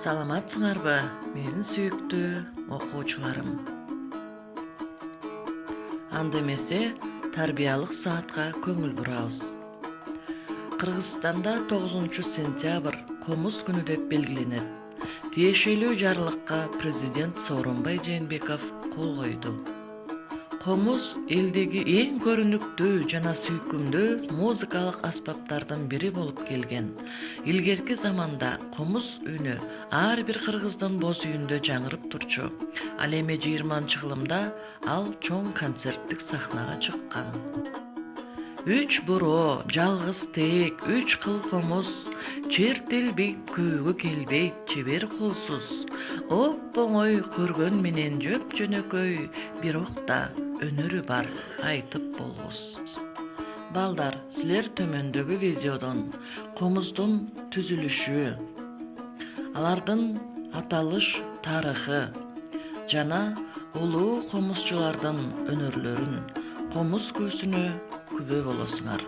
Саламатсыңарбы, менин сүйүктүү окуучуларым. Анда эмесе тарбиялык саатка көңүл бурабыз. Кыргызстанда 9-сентябрь комуз күнү деп белгиленет. Тиешелүү жарлыкка президент Сооронбай Жээнбеков кол койду. Комуз элдеги эң көрүнүктүү жана сүйкүмдүү музыкалык аспаптардын бири болуп келген. Илгерки заманда комуз үнү ар бир кыргыздын боз үйүндө жаңырып турчу. Ал эми 20-кылымда ал чоң концерттик сахнага чыккан. 3 буроо, жалгыз тээк, 3 кыл комуз, чертилбейт, күүгө келбейт, чебер колсуз. Оп-оңой көргөн менен жөп-жөнөкөй, бирок да өнөрү бар, айтып болгус. Балдар, силер төмөндөгү видеодон комуздун түзүлүшү, алардын аталыш тарыхы жана улуу комузчулардын өнөрлөрүн, комуз күүсүнө күбө болосуңар.